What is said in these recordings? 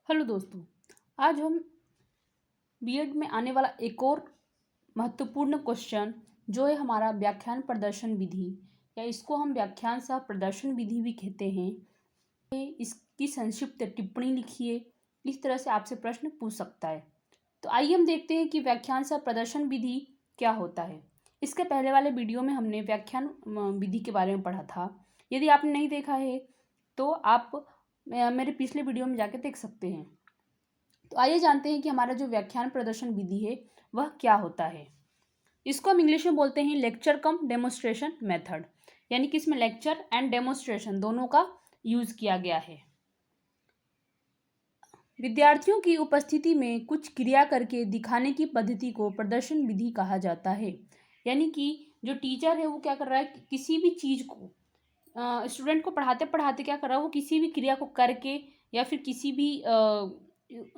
Hello दोस्तों, आज हम बीएड में आने वाला एक और महत्वपूर्ण क्वेश्चन जो है हमारा व्याख्यान प्रदर्शन विधि या इसको हम व्याख्यान सह प्रदर्शन विधि भी कहते हैं। इसकी संक्षिप्त टिप्पणी लिखिए, इस तरह से आपसे प्रश्न पूछ सकता है। तो आइए हम देखते हैं कि व्याख्यान सह प्रदर्शन विधि क्या होता है। इसके पहले वाले वीडियो में हमने व्याख्यान विधि के बारे में पढ़ा था। यदि आपने नहीं देखा है तो आप मेरे पिछले वीडियो में जाकर देख सकते हैं। तो आइए जानते हैं कि हमारा जो व्याख्यान प्रदर्शन विधि है वह क्या होता है। इसको हम इंग्लिश में बोलते हैं लेक्चर कम डेमोन्स्ट्रेशन मेथड, यानी कि इसमें लेक्चर एंड डेमोन्स्ट्रेशन दोनों का यूज किया गया है। विद्यार्थियों की उपस्थिति में कुछ क्रिया करके दिखाने की पद्धति को प्रदर्शन विधि कहा जाता है। यानी कि जो टीचर है वो क्या कर रहा है, किसी भी चीज़ को स्टूडेंट को पढ़ाते पढ़ाते क्या कर रहा है, वो किसी भी क्रिया को करके या फिर किसी भी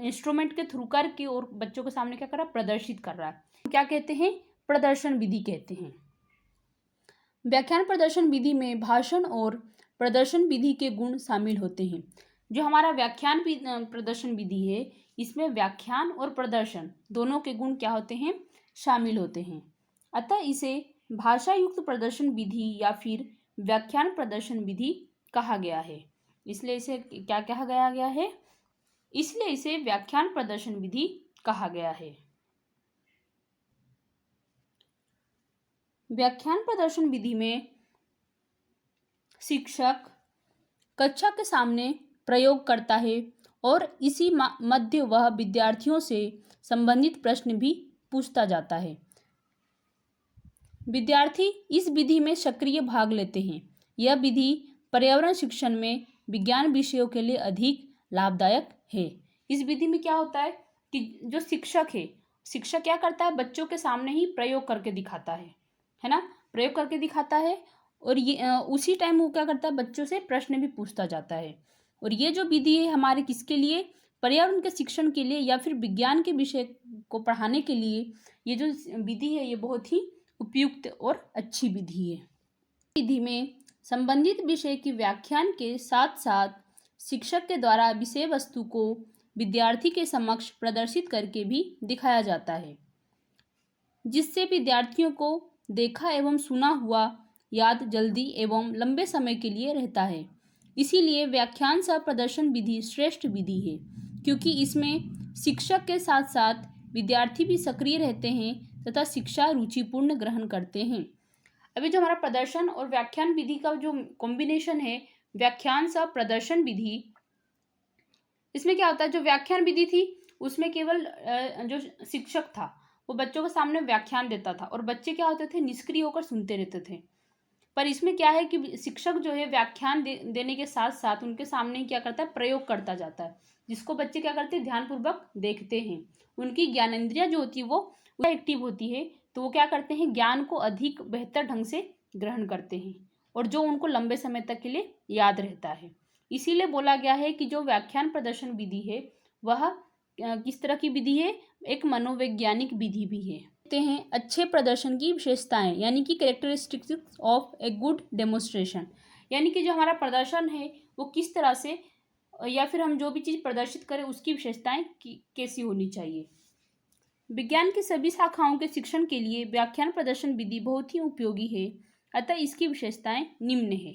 इंस्ट्रूमेंट के थ्रू करके और बच्चों के सामने क्या कर रहा है, प्रदर्शित कर रहा है। क्या कहते हैं, प्रदर्शन विधि कहते हैं। व्याख्यान प्रदर्शन विधि में भाषण और प्रदर्शन विधि के गुण शामिल होते हैं। जो हमारा व्याख्यान प्रदर्शन विधि है, इसमें व्याख्यान और प्रदर्शन दोनों के गुण क्या होते हैं, शामिल होते हैं। अतः इसे भाषा युक्त प्रदर्शन विधि या फिर व्याख्यान प्रदर्शन विधि कहा गया है। इसलिए इसे क्या कहा गया है, इसलिए इसे व्याख्यान प्रदर्शन विधि कहा गया है। व्याख्यान प्रदर्शन विधि में शिक्षक कक्षा के सामने प्रयोग करता है और इसी मध्य वह विद्यार्थियों से संबंधित प्रश्न भी पूछता जाता है। विद्यार्थी इस विधि में सक्रिय भाग लेते हैं। यह विधि पर्यावरण शिक्षण में विज्ञान विषयों के लिए अधिक लाभदायक है। इस विधि में क्या होता है कि जो शिक्षक है, शिक्षक क्या करता है, बच्चों के सामने ही प्रयोग करके दिखाता है ना, प्रयोग करके दिखाता है और ये उसी टाइम वो क्या करता है, बच्चों से प्रश्न भी पूछता जाता है। और ये जो विधि है हमारे किसके लिए, पर्यावरण के शिक्षण के लिए या फिर विज्ञान के विषय को पढ़ाने के लिए ये जो विधि है ये बहुत ही उपयुक्त और अच्छी विधि है। विधि में संबंधित विषय की व्याख्यान के साथ साथ शिक्षक के द्वारा विषय वस्तु को विद्यार्थी के समक्ष प्रदर्शित करके भी दिखाया जाता है, जिससे विद्यार्थियों को देखा एवं सुना हुआ याद जल्दी एवं लंबे समय के लिए रहता है। इसीलिए व्याख्यान सह प्रदर्शन विधि श्रेष्ठ विधि है, क्योंकि इसमें शिक्षक के साथ साथ विद्यार्थी भी सक्रिय रहते हैं तथा शिक्षा रुचिपूर्ण ग्रहण करते हैं। अभी जो हमारा प्रदर्शन और व्याख्यान विधि का जो कॉम्बिनेशन है, व्याख्यान सह प्रदर्शन विधि, इसमें क्या होता है, जो व्याख्यान विधि थी उसमें केवल जो शिक्षक था वो बच्चों के सामने व्याख्यान देता था और बच्चे क्या होते थे, निष्क्रिय होकर सुनते रहते थे। पर इसमें क्या है कि शिक्षक जो है व्याख्यान देने के साथ साथ उनके सामने क्या करता है, प्रयोग करता जाता है, जिसको बच्चे क्या करते हैं, ध्यानपूर्वक देखते हैं। उनकी ज्ञानेंद्रिया जो होती है वो एक्टिव होती है, तो वो क्या करते हैं, ज्ञान को अधिक बेहतर ढंग से ग्रहण करते हैं और जो उनको लंबे समय तक के लिए याद रहता है। इसीलिए बोला गया है कि जो व्याख्यान प्रदर्शन विधि है वह किस तरह की विधि है, एक मनोवैज्ञानिक विधि भी है। देखते हैं अच्छे प्रदर्शन की विशेषताएं, यानी कि characteristics of a good demonstration, यानी कि जो हमारा प्रदर्शन है वो किस तरह से या फिर हम जो भी चीज़ प्रदर्शित करें उसकी विशेषताएं कैसी होनी चाहिए। विज्ञान की सभी शाखाओं के शिक्षण के लिए व्याख्यान प्रदर्शन विधि बहुत ही उपयोगी है, अतः इसकी विशेषताएं निम्न है।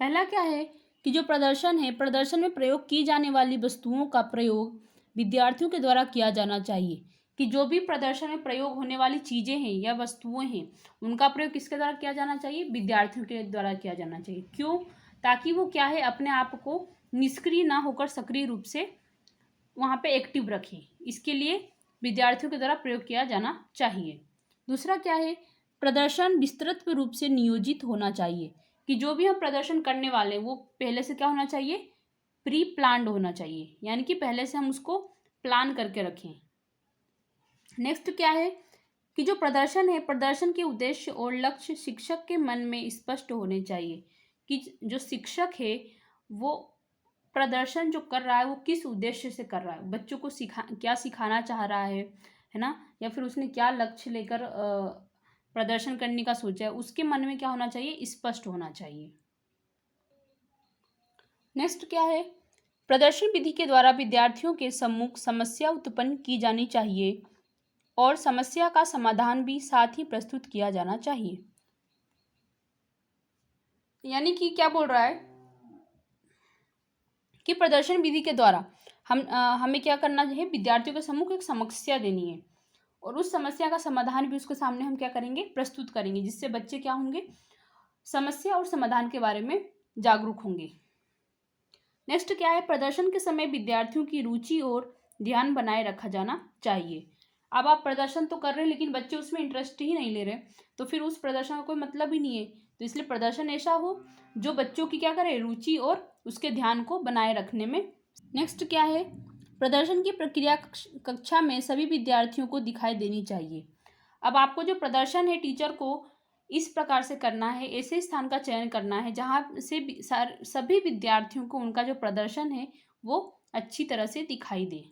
पहला क्या है कि जो प्रदर्शन है, प्रदर्शन में प्रयोग की जाने वाली वस्तुओं का प्रयोग विद्यार्थियों के द्वारा किया जाना चाहिए। कि जो भी प्रदर्शन में प्रयोग होने वाली चीज़ें हैं या वस्तुएं हैं उनका प्रयोग किसके द्वारा किया जाना चाहिए, विद्यार्थियों के द्वारा किया जाना चाहिए। क्यों, ताकि वो क्या है, अपने आप को निष्क्रिय ना होकर सक्रिय रूप से वहाँ पे एक्टिव रखें। इसके लिए विद्यार्थियों के द्वारा प्रयोग किया जाना चाहिए। दूसरा क्या है, प्रदर्शन विस्तृत रूप से नियोजित होना चाहिए। कि जो भी हम प्रदर्शन करने वाले हैं वो पहले से क्या होना चाहिए, प्री प्लान्ड होना चाहिए, यानी कि पहले से हम उसको प्लान करके रखें। नेक्स्ट क्या है कि जो प्रदर्शन है, प्रदर्शन के उद्देश्य और लक्ष्य शिक्षक के मन में स्पष्ट होने चाहिए। कि जो शिक्षक है वो प्रदर्शन जो कर रहा है वो किस उद्देश्य से कर रहा है, बच्चों को क्या सिखाना चाह रहा है ना, या फिर उसने क्या लक्ष्य लेकर प्रदर्शन करने का सोचा है, उसके मन में क्या होना चाहिए, स्पष्ट होना चाहिए। नेक्स्ट क्या है प्रदर्शन विधि के द्वारा विद्यार्थियों के सम्मुख समस्या उत्पन्न की जानी चाहिए और समस्या का समाधान भी साथ ही प्रस्तुत किया जाना चाहिए। यानी कि क्या बोल रहा है कि प्रदर्शन विधि के द्वारा हमें क्या करना चाहिए, विद्यार्थियों के सम्मुख एक समस्या देनी है और उस समस्या का समाधान भी उसके सामने हम क्या करेंगे, प्रस्तुत करेंगे, जिससे बच्चे क्या होंगे, समस्या और समाधान के बारे में जागरूक होंगे। नेक्स्ट क्या है, प्रदर्शन के समय विद्यार्थियों की रुचि और ध्यान बनाए रखा जाना चाहिए। अब आप प्रदर्शन तो कर रहे हैं लेकिन बच्चे उसमें इंटरेस्ट ही नहीं ले रहे, तो फिर उस प्रदर्शन का कोई मतलब ही नहीं है। तो इसलिए प्रदर्शन ऐसा हो जो बच्चों की क्या करे, रुचि और उसके ध्यान को बनाए रखने में। नेक्स्ट क्या है, प्रदर्शन की प्रक्रिया कक्षा में सभी विद्यार्थियों को दिखाई देनी चाहिए। अब आपको जो प्रदर्शन है टीचर को इस प्रकार से करना है, ऐसे स्थान का चयन करना है जहाँ से सभी विद्यार्थियों को उनका जो प्रदर्शन है वो अच्छी तरह से दिखाई दे।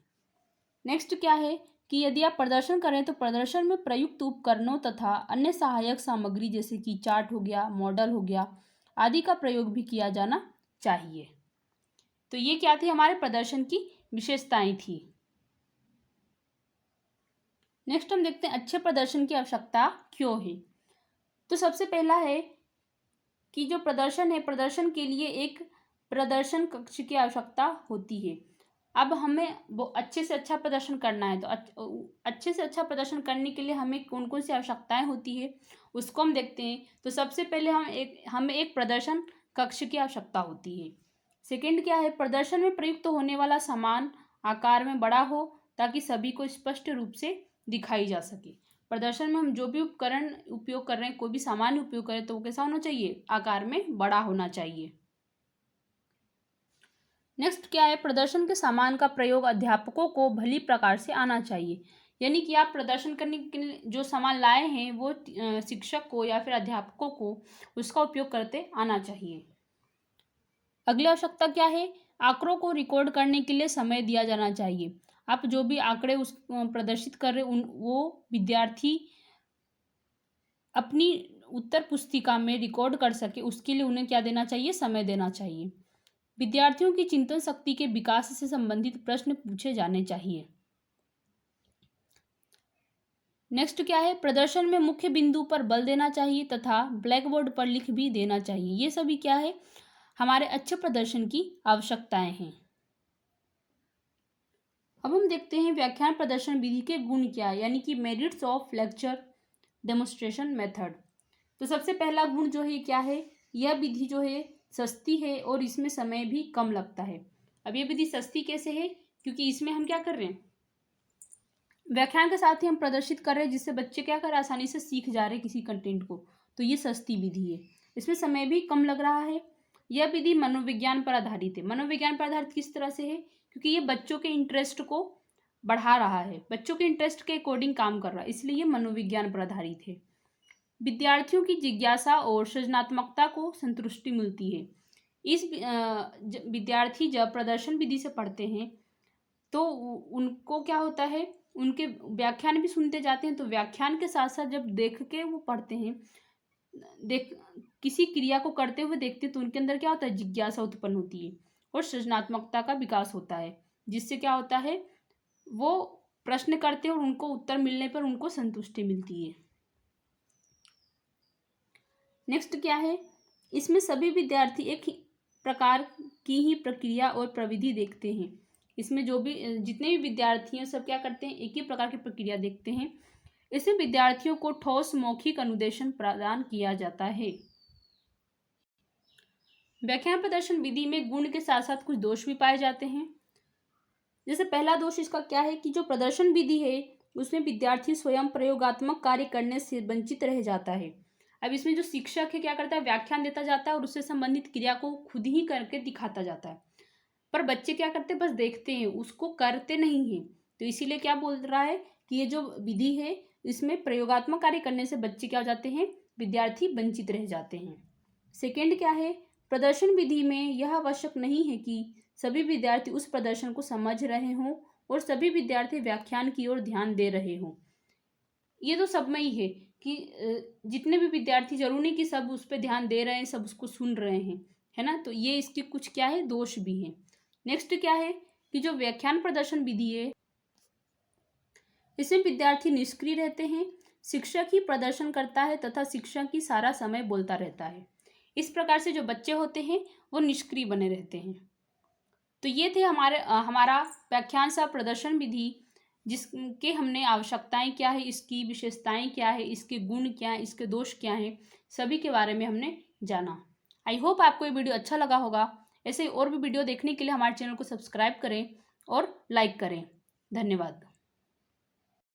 नेक्स्ट क्या है कि यदि आप प्रदर्शन करें तो प्रदर्शन में प्रयुक्त उपकरणों तथा अन्य सहायक सामग्री जैसे कि चार्ट हो गया, मॉडल हो गया आदि का प्रयोग भी किया जाना चाहिए। तो ये क्या थी, हमारे प्रदर्शन की विशेषताएं थी। नेक्स्ट हम देखते हैं अच्छे प्रदर्शन की आवश्यकता क्यों है। तो सबसे पहला है कि जो प्रदर्शन है, प्रदर्शन के लिए एक प्रदर्शन कक्ष की आवश्यकता होती है। अब हमें वो अच्छे से अच्छा प्रदर्शन करना है, तो अच्छे से अच्छा प्रदर्शन करने के लिए हमें कौन कौन सी आवश्यकताएं होती है उसको हम देखते हैं। तो सबसे पहले हमें एक प्रदर्शन कक्ष की आवश्यकता होती है। सेकंड क्या है, प्रदर्शन में प्रयुक्त होने वाला सामान आकार में बड़ा हो ताकि सभी को स्पष्ट रूप से दिखाई जा सके। प्रदर्शन में हम जो भी उपकरण उपयोग कर रहे हैं, कोई भी सामान उपयोग करें तो वो कैसा होना चाहिए, आकार में बड़ा होना चाहिए। नेक्स्ट क्या है, प्रदर्शन के सामान का प्रयोग अध्यापकों को भली प्रकार से आना चाहिए। यानी कि आप प्रदर्शन करने के लिए जो सामान लाए हैं वो शिक्षक को या फिर अध्यापकों को उसका उपयोग करते आना चाहिए। अगली आवश्यकता क्या है, आंकड़ों को रिकॉर्ड करने के लिए समय दिया जाना चाहिए। आप जो भी आंकड़े उस प्रदर्शित कर रहे वो विद्यार्थी अपनी उत्तर पुस्तिका में रिकॉर्ड कर सके, उसके लिए उन्हें क्या देना चाहिए, समय देना चाहिए। विद्यार्थियों की चिंतन शक्ति के विकास से संबंधित प्रश्न पूछे जाने चाहिए। नेक्स्ट क्या है, प्रदर्शन में मुख्य बिंदु पर बल देना चाहिए तथा ब्लैक बोर्ड पर लिख भी देना चाहिए। ये सभी क्या है, हमारे अच्छे प्रदर्शन की आवश्यकताएं हैं। अब हम देखते हैं व्याख्यान प्रदर्शन विधि के गुण क्या है, यानी कि merits of lecture demonstration method. तो सबसे पहला गुण जो है क्या है, यह विधि जो है सस्ती है और इसमें समय भी कम लगता है। अब ये विधि सस्ती कैसे है, क्योंकि इसमें हम क्या कर रहे हैं, व्याख्यान के साथ ही हम प्रदर्शित कर रहे हैं, जिससे बच्चे क्या कर रहे हैं, आसानी से सीख जा रहे हैं किसी कंटेंट को। तो ये सस्ती विधि है, इसमें समय भी कम लग रहा है। यह विधि मनोविज्ञान पर आधारित है। मनोविज्ञान पर आधारित किस तरह से है, क्योंकि ये बच्चों के इंटरेस्ट को बढ़ा रहा है, बच्चों के इंटरेस्ट के अकॉर्डिंग काम कर रहा है, इसलिए ये मनोविज्ञान पर आधारित है। विद्यार्थियों की जिज्ञासा और सृजनात्मकता को संतुष्टि मिलती है। इस विद्यार्थी जब प्रदर्शन विधि से पढ़ते हैं तो उनको क्या होता है, उनके व्याख्यान भी सुनते जाते हैं, तो व्याख्यान के साथ साथ जब देख के वो पढ़ते हैं, किसी क्रिया को करते हुए देखते हैं, तो उनके अंदर क्या होता है, जिज्ञासा उत्पन्न होती है और सृजनात्मकता का विकास होता है, जिससे क्या होता है, वो प्रश्न करते हैं और उनको उत्तर मिलने पर उनको संतुष्टि मिलती है। नेक्स्ट क्या है, इसमें सभी विद्यार्थी एक ही प्रकार की ही प्रक्रिया और प्रविधि देखते हैं। इसमें जो भी जितने भी विद्यार्थी हैं सब क्या करते हैं, एक ही प्रकार की प्रक्रिया देखते हैं। इसमें विद्यार्थियों को ठोस मौखिक अनुदेशन प्रदान किया जाता है। व्याख्यान प्रदर्शन विधि में गुण के साथ साथ कुछ दोष भी पाए जाते हैं। जैसे पहला दोष इसका क्या है कि जो प्रदर्शन विधि है उसमें विद्यार्थी स्वयं प्रयोगात्मक कार्य करने से वंचित रह जाता है। अब इसमें जो शिक्षक है क्या करता है, व्याख्यान देता जाता है और उससे संबंधित क्रिया को खुद ही करके दिखाता जाता है, पर बच्चे क्या करते हैं, बस देखते हैं, उसको करते नहीं हैं। तो इसीलिए क्या बोल रहा है कि ये जो विधि है इसमें प्रयोगात्मक कार्य करने से बच्चे क्या हो जाते हैं, विद्यार्थी वंचित रह जाते हैं। सेकेंड क्या है, प्रदर्शन विधि में यह आवश्यक नहीं है कि सभी विद्यार्थी उस प्रदर्शन को समझ रहे हों और सभी विद्यार्थी व्याख्यान की ओर ध्यान दे रहे हों। ये तो सब में ही है कि जितने भी विद्यार्थी, जरूर नहीं कि सब उस पर ध्यान दे रहे हैं, सब उसको सुन रहे हैं, है ना। तो ये इसके कुछ क्या है, दोष भी हैं। नेक्स्ट क्या है कि जो व्याख्यान प्रदर्शन विधि है इसमें विद्यार्थी निष्क्रिय रहते हैं, शिक्षक ही प्रदर्शन करता है तथा शिक्षक ही सारा समय बोलता रहता है। इस प्रकार से जो बच्चे होते हैं वो निष्क्रिय बने रहते हैं। तो ये थे हमारा व्याख्यान सह प्रदर्शन विधि, जिसके हमने आवश्यकताएं क्या है, इसकी विशेषताएं क्या है, इसके गुण क्या है, इसके दोष क्या हैं, सभी के बारे में हमने जाना। आई होप आपको ये वीडियो अच्छा लगा होगा। ऐसे और भी वीडियो देखने के लिए हमारे चैनल को सब्सक्राइब करें और लाइक करें। धन्यवाद।